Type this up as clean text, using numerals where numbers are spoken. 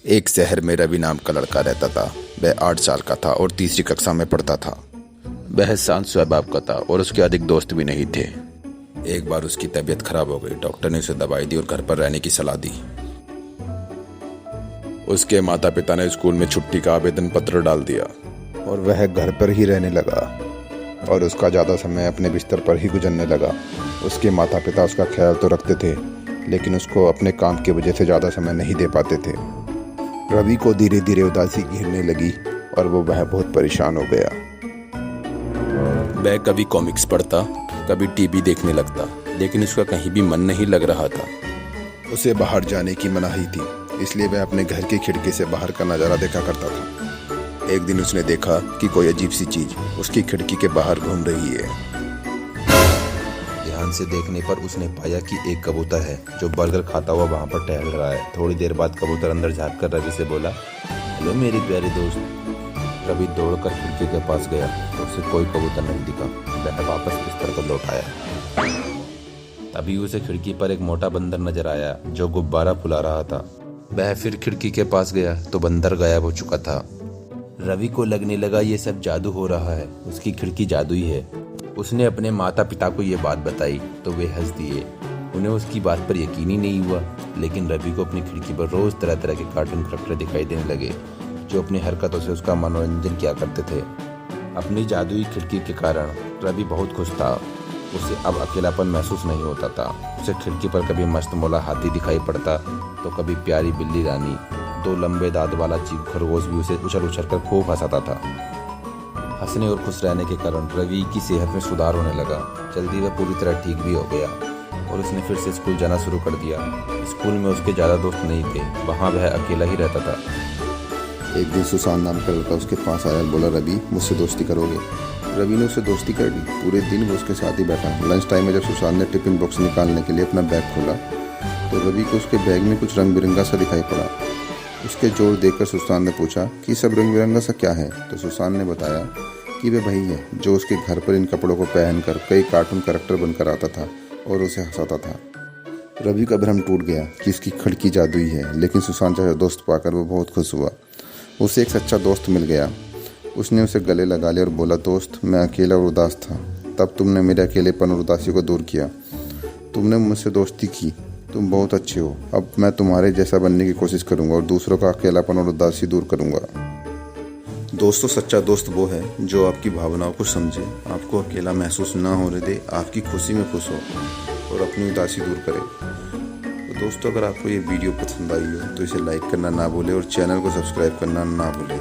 एक शहर में रवि नाम का लड़का रहता था। वह 8 साल का था और तीसरी कक्षा में पढ़ता था। वह शांत स्वभाव का था और उसके अधिक दोस्त भी नहीं थे। एक बार उसकी तबीयत खराब हो गई। डॉक्टर ने उसे दवाई दी और घर पर रहने की सलाह दी। उसके माता पिता ने स्कूल में छुट्टी का आवेदन पत्र डाल दिया और वह घर पर ही रहने लगा और उसका ज़्यादा समय अपने बिस्तर पर ही गुजरने लगा। उसके माता पिता उसका ख्याल तो रखते थे, लेकिन उसको अपने काम की वजह से ज़्यादा समय नहीं दे पाते थे। रवि को धीरे धीरे उदासी घेरने लगी और वह बहुत परेशान हो गया। वह कभी कॉमिक्स पढ़ता, कभी टीवी देखने लगता, लेकिन उसका कहीं भी मन नहीं लग रहा था। उसे बाहर जाने की मनाही थी, इसलिए वह अपने घर की खिड़की से बाहर का नज़ारा देखा करता था। एक दिन उसने देखा कि कोई अजीब सी चीज़ उसकी खिड़की के बाहर घूम रही है। ध्यान से देखने पर उसने पाया कि एक कबूतर है जो बर्गर खाता हुआ वहाँ पर टहल रहा है। थोड़ी देर बाद कबूतर अंदर झाँक कर रवि से बोला, हेलो मेरे प्यारे दोस्त। रवि दौड़कर खिड़की के पास गया तो उसे कोई कबूतर नहीं दिखा। वह वापस बिस्तर पर लौट आया। तभी उसे खिड़की पर एक मोटा बंदर नजर आया जो गुब्बारा फुला रहा था। वह फिर खिड़की के पास गया तो बंदर गायब हो चुका था। रवि को लगने लगा ये सब जादू हो रहा है, उसकी खिड़की जादुई है। उसने अपने माता पिता को ये बात बताई तो वे हंस दिए। उन्हें उसकी बात पर यकीन ही नहीं हुआ, लेकिन रवि को अपनी खिड़की पर रोज तरह तरह के कार्टून करैक्टर दिखाई देने लगे जो अपनी हरकतों से उसका मनोरंजन किया करते थे। अपनी जादुई खिड़की के कारण रवि बहुत खुश था। उसे अब अकेलापन महसूस नहीं होता था। उसे खिड़की पर कभी मस्त मौला हाथी दिखाई पड़ता तो कभी प्यारी बिल्ली रानी, 2 लंबे दांत वाला चीकू खरगोश भी उसे उछल उछल कर खूब हंसाता था। हंसने और खुश रहने के कारण रवि की सेहत में सुधार होने लगा। जल्दी वह पूरी तरह ठीक भी हो गया और उसने फिर से स्कूल जाना शुरू कर दिया। स्कूल में उसके ज़्यादा दोस्त नहीं थे, वहाँ वह अकेला ही रहता था। एक दिन सुशांत नाम का लड़का उसके पास आया और बोला, रवि मुझसे दोस्ती करोगे? रवि ने उससे दोस्ती कर ली। पूरे दिन वो उसके साथ ही बैठा। लंच टाइम में जब सुशांत ने टिफिन बॉक्स निकालने के लिए अपना बैग खोला तो रवि को उसके बैग में कुछ रंग बिरंगा सा दिखाई पड़ा। उसके जोड़ देखकर सुशांत ने पूछा कि सब रंग बिरंगा सा क्या है? तो सुशांत ने बताया कि वह वही है जो उसके घर पर इन कपड़ों को पहनकर कई कार्टून कैरेक्टर बनकर आता था और उसे हंसाता था। रवि का भ्रम टूट गया कि इसकी खिड़की जादुई है, लेकिन सुशांत जैसा दोस्त पाकर वो बहुत खुश हुआ। उसे एक सच्चा दोस्त मिल गया। उसने उसे गले लगा लिया और बोला, दोस्त मैं अकेला और उदास था, तब तुमने मेरे अकेलेपन और उदासी को दूर किया। तुमने मुझसे दोस्ती की, तुम बहुत अच्छे हो। अब मैं तुम्हारे जैसा बनने की कोशिश करूंगा और दूसरों का अकेलापन और उदासी दूर करूंगा। दोस्तों, सच्चा दोस्त वो है जो आपकी भावनाओं को समझे, आपको अकेला महसूस ना होने दे, आपकी खुशी में खुश हो और अपनी उदासी दूर करे। तो दोस्तों, अगर आपको ये वीडियो पसंद आई हो तो इसे लाइक करना ना भूलें और चैनल को सब्सक्राइब करना ना भूलें।